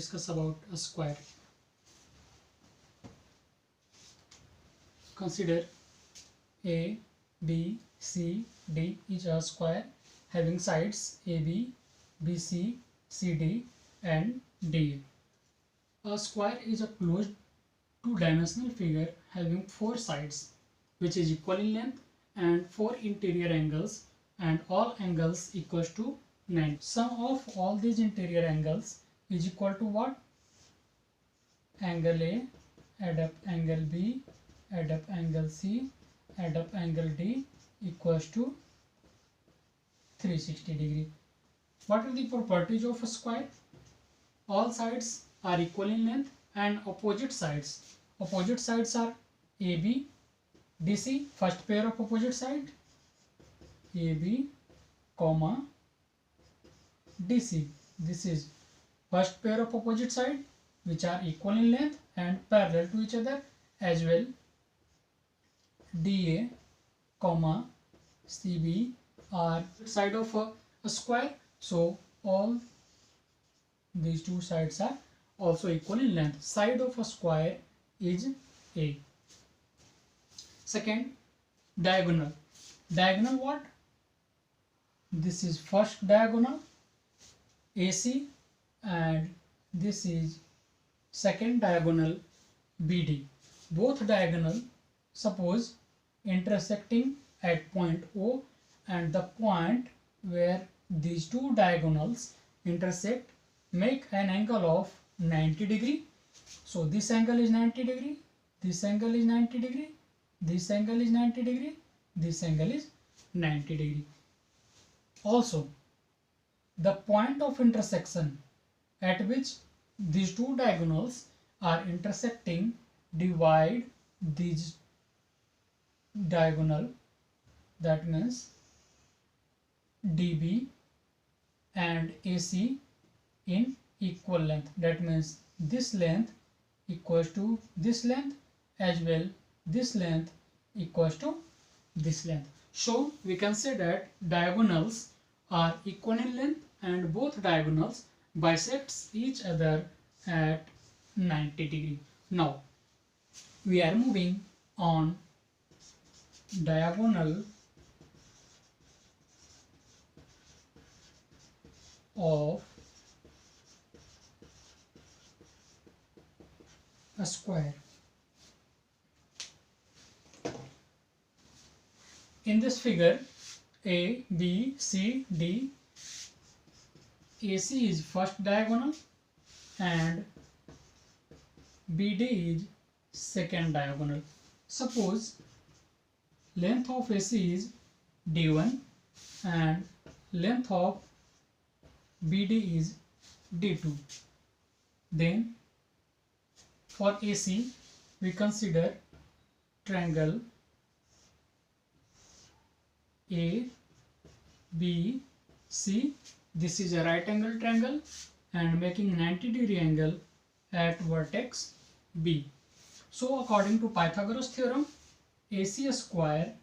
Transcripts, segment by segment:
discuss about a square. Consider A, B, C, D is a square having sides AB, BC, CD and D. A square is a closed two-dimensional figure having four sides which is equal in length and four interior angles, and all angles equals to 90. Sum of all these interior angles is equal to what? Angle A add up angle B add up angle C add up angle D equals to 360 degree. What are the properties of a square? All sides are equal in length and opposite sides are AB, DC, first pair of opposite side, AB, comma, DC. This is first pair of opposite side which are equal in length and parallel to each other, as well DA, comma, CB are side of a square. So all these two sides are also equal in length. Side of a square is A. Second, diagonal. Diagonal what? This is first diagonal AC and this is second diagonal BD. Both diagonal, suppose intersecting at point O, and the point where these two diagonals intersect make an angle of 90 degree. So this angle is 90 degree, this angle is 90 degree, this angle is 90 degree, this angle is 90 degree. Also, the point of intersection at which these two diagonals are intersecting divide these diagonal, that means DB and AC in equal length. That means this length equals to this length, as well this length equals to this length. So we can say that diagonals are equal in length and both diagonals bisects each other at 90 degree. Now we are moving on diagonal of a square. In this figure, A, B, C, D, AC is first diagonal and BD is second diagonal. Suppose length of AC is D1 and length of BD is D2. Then for AC we consider triangle A, B, C. This is a right angle triangle and making 90 degree angle at vertex B. So according to Pythagoras theorem, AC square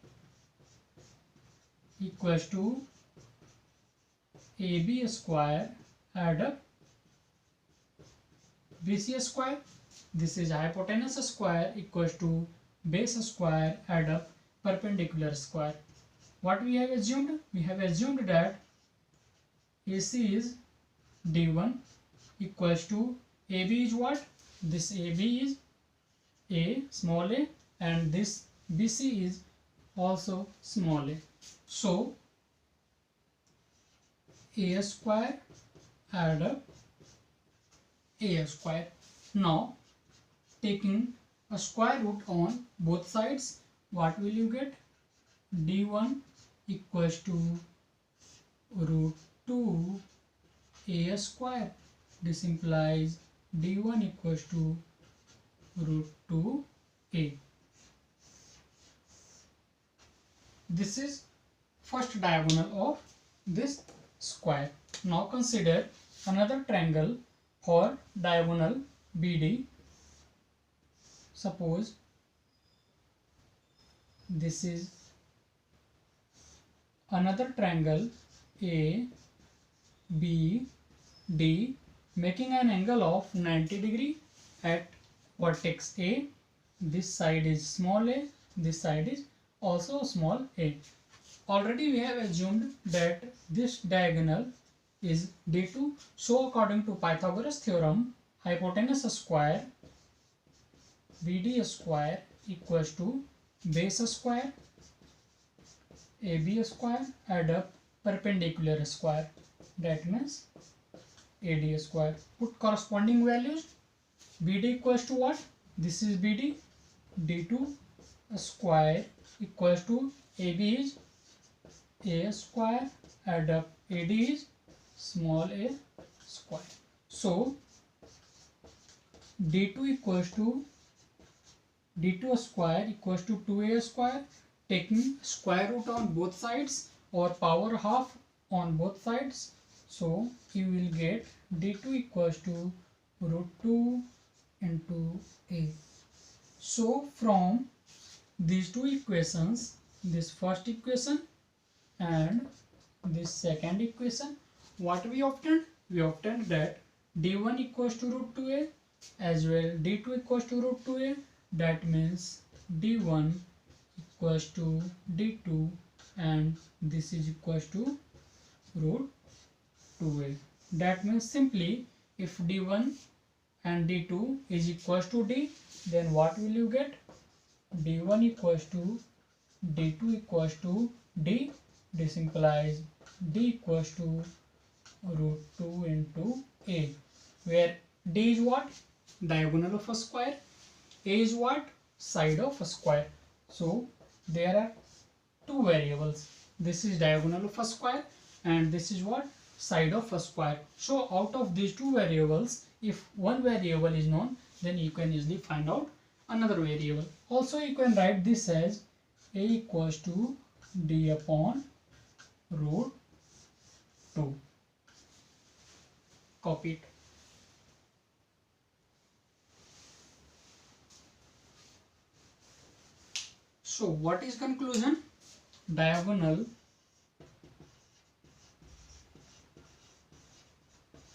equals to AB square add up BC square. This is hypotenuse square equals to base square add up perpendicular square. What we have assumed? We have assumed that AC is D1 equals to AB is what? This AB is A, small a, and this BC is also small a. So A square add up A square. Now taking a square root on both sides, what will you get? D1 equals to root 2 A square. This implies D1 equals to root 2 A. This is first diagonal of this square. Now consider another triangle for diagonal BD. Suppose this is another triangle A, B, D making an angle of 90 degree at vertex A. This side is small a, this side is also small a. Already we have assumed that this diagonal is D2. So according to Pythagoras theorem, hypotenuse square BD square equals to base square AB square add up perpendicular square, that means AD square. Put corresponding values. BD equals to what? This is BD. D2 square equals to AB is A square add up AD is small a square. So D2 equals to D2 square equals to 2A square, taking square root on both sides or power half on both sides. So you will get D2 equals to root 2 into A. So from these two equations, this first equation and this second equation, what we obtained? We obtained that D1 equals to root 2A as well D2 equals to root 2A. That means D1 equals to D2 and this is equals to root 2A. That means simply if D1 and D2 is equals to D, then what will you get? D1 equals to D2 equals to D. This implies D equals to root 2 into A, where D is what? Diagonal of a square. A is what? Side of a square. So there are two variables. This is diagonal of a square and this is what? Side of a square. So out of these two variables, if one variable is known, then you can easily find out another variable. Also you can write this as A equals to D upon root 2. Copy it. So what is conclusion? Diagonal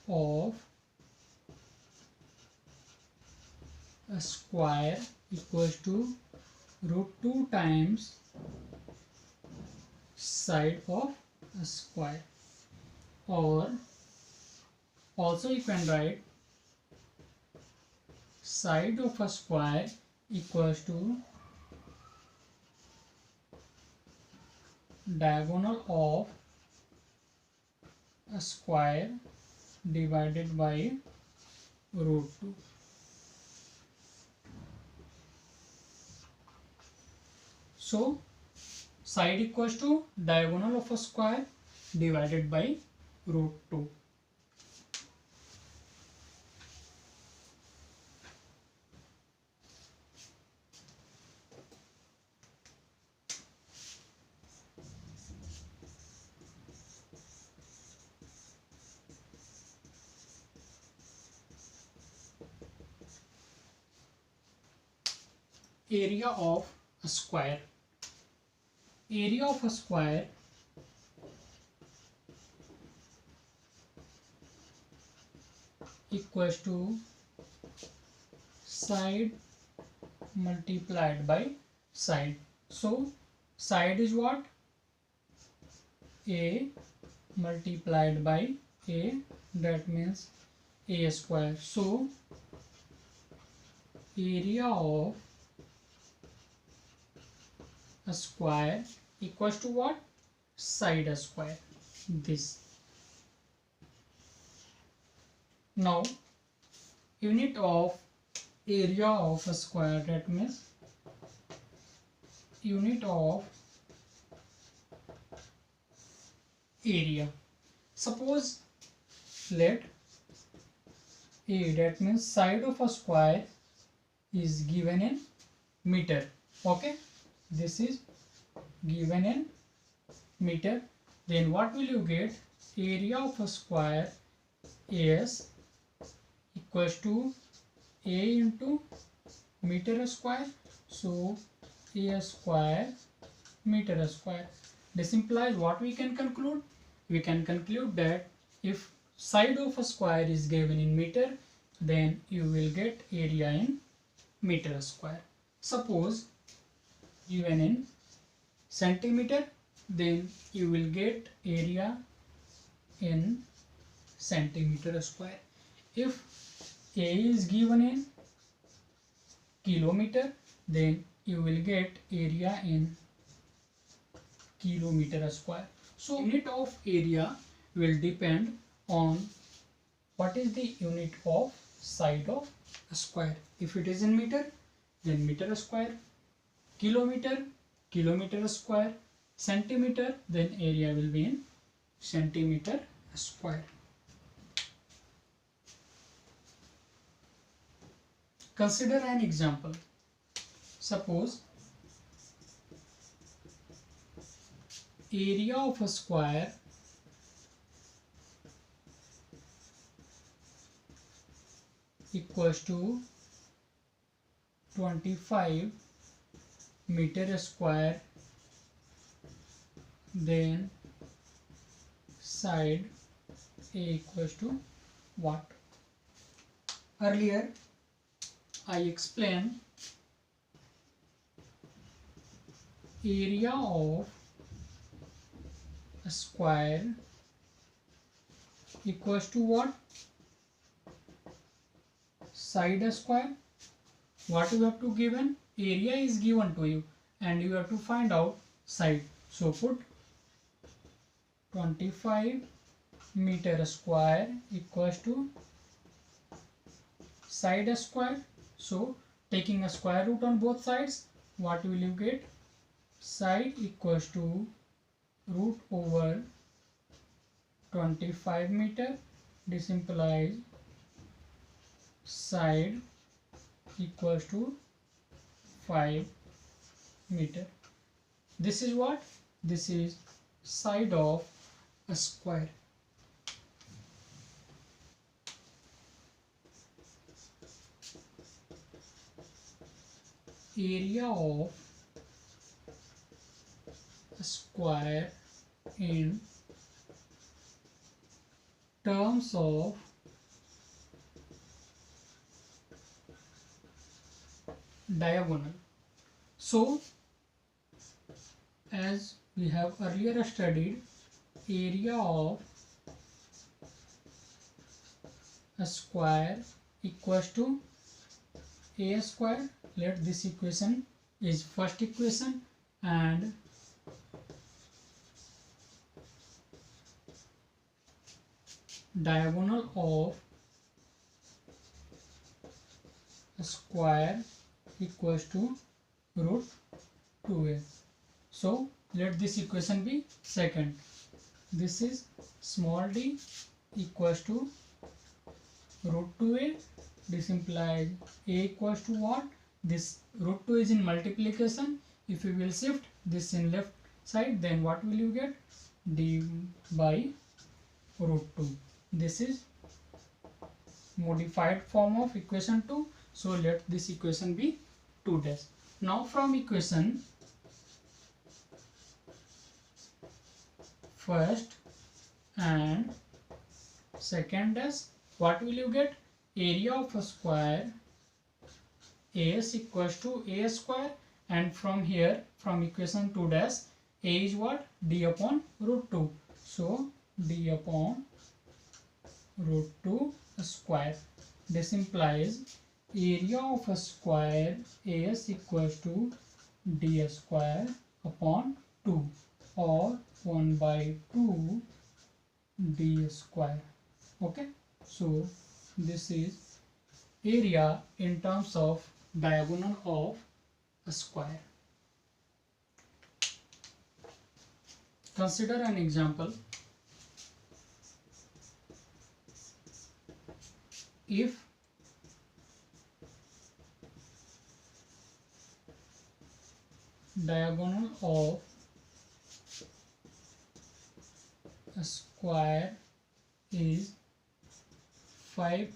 of a square equals to root 2 times side of a square, or also you can write side of a square equals to diagonal of a square divided by root 2. So side equals to diagonal of a square divided by root 2. Area of a square. Area of a square equals to side multiplied by side. So side is what? A multiplied by A, that means A square. So area of a square equals to what? Side square. This. Now unit of area of a square, that means unit of area. Suppose let A, that means side of a square, is given in meter. Okay, this is given in meter. Then what will you get? Area of a square is equals to A into meter square. So A square meter square. This implies what we can conclude? We can conclude that if side of a square is given in meter, then you will get area in meter square. Suppose given in centimeter, then you will get area in centimeter square. If A is given in kilometer, then you will get area in kilometer square. So unit of area will depend on what is the unit of side of a square. If it is in meter, then meter square, kilometer, kilometer square, centimeter, then area will be in centimeter square. Consider an example. Suppose area of a square equals to 25 meter square, then side A equals to what? Earlier I explained area of a square equals to what? Side square. What you have to given? Area is given to you and you have to find out side. So put 25 meter square equals to side square. So taking a square root on both sides, what will you get? Side equals to root over 25 meter. This implies side equals to 5 meter. This is what? This is side of a square. Area of a square in terms of diagonal. So as we have earlier studied, area of a square equals to a square. Let this equation is first equation and diagonal of a square equals to root 2a. So let this equation be second. This is small d equals to root 2a. This implies a equals to what? This root 2 is in multiplication. If you will shift this in left side, then what will you get? D by root 2. This is modified form of equation 2. So let this equation be 2 dash. Now from equation first and second dash, what will you get? Area of a square as equals to a square, and from here from equation 2 dash, a is what? D upon root 2. So d upon root 2 square. This implies area of a square as equals to d square upon 2 or 1 by 2 d square. Okay, so this is area in terms of diagonal of a square. Consider an example. If diagonal of a square is 5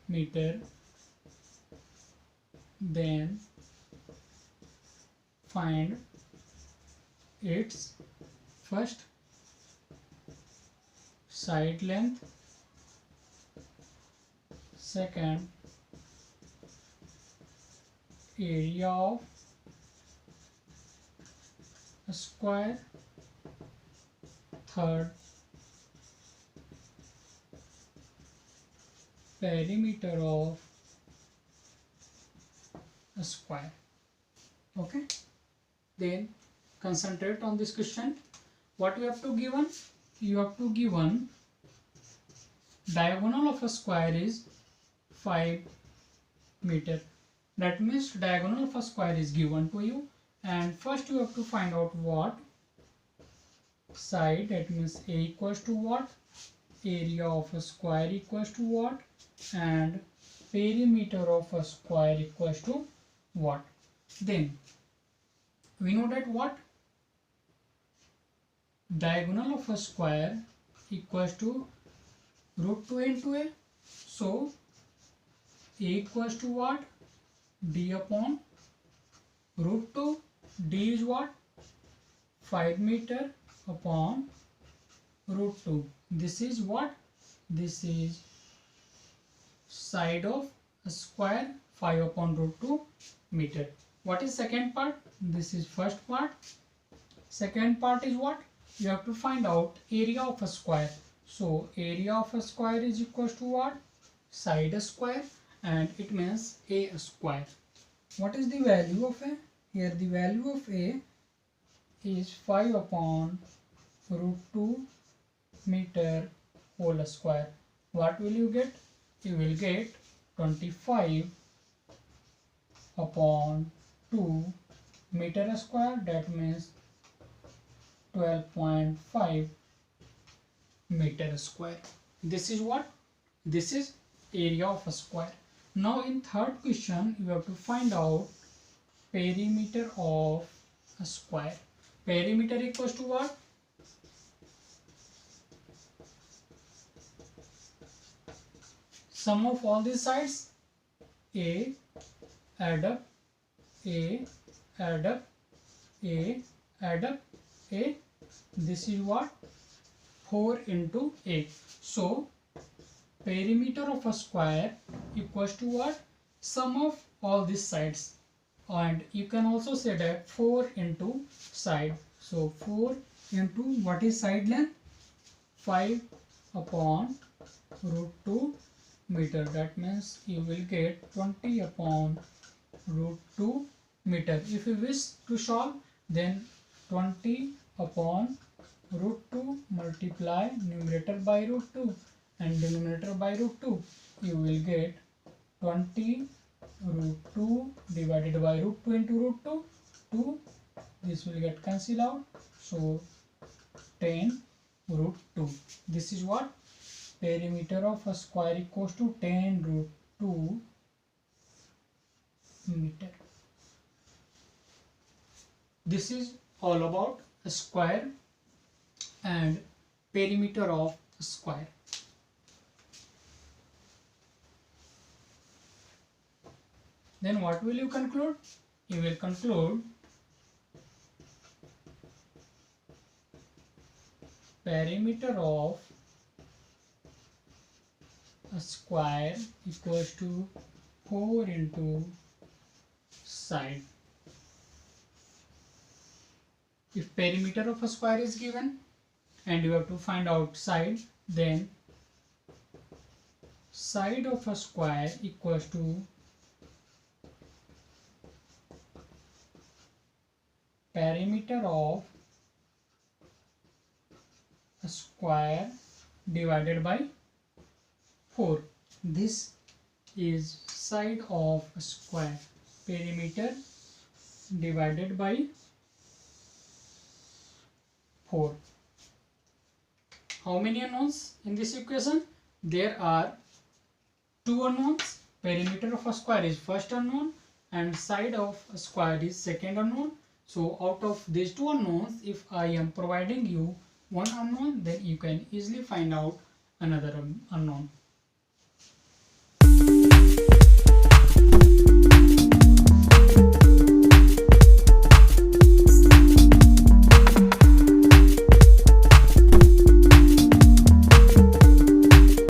meter, then find its first side length second, area of a square, third, perimeter of a square. Okay, then concentrate on this question. What you have to given? You have to given diagonal of a square is 5 meter. That means diagonal of a square is given to you, and first you have to find out what side, that means A equals to what, area of a square equals to what, and perimeter of a square equals to what. Then we know that what diagonal of a square equals to root 2 into A. So A equals to what, D upon root 2. D is what, 5 meter upon root 2. This is what, this is side of a square, 5 upon root 2 meter. What is second part? This is first part. Second part is what? You have to find out area of a square. So area of a square is equals to what? Side a square, and it means A square. What is the value of A? Here the value of A is 5 upon root 2 meter whole square. What will you get? You will get 25 upon 2 meter square, that means 12.5 meter square. This is what? This is area of a square. Now in third question you have to find out perimeter of a square. Perimeter equals to what? Sum of all these sides. A add up, A add up, A add up, A. This is what? 4 into A. So perimeter of a square equals to what? Sum of all these sides. And you can also say that 4 into side. So 4 into what is side length? 5 upon root 2 meter. That means you will get 20 upon root 2 meter. If you wish to solve, then 20 upon root 2 multiply numerator by root 2 and denominator by root 2. You will get 20 root 2 divided by root 2 into root 2. 2. This will get cancelled out. So 10 root 2. This is what? Perimeter of a square equals to 10 root 2 meter. This is all about a square and perimeter of a square. Then what will you conclude? You will conclude perimeter of a square equals to 4 into side. If perimeter of a square is given and you have to find out side, then side of a square equals to perimeter of a square divided by 4. This is side of a square. Perimeter divided by 4. How many unknowns in this equation? There are 2 unknowns. Perimeter of a square is first unknown and side of a square is second unknown. So out of these 2 unknowns, if I am providing you one unknown, then you can easily find out another unknown.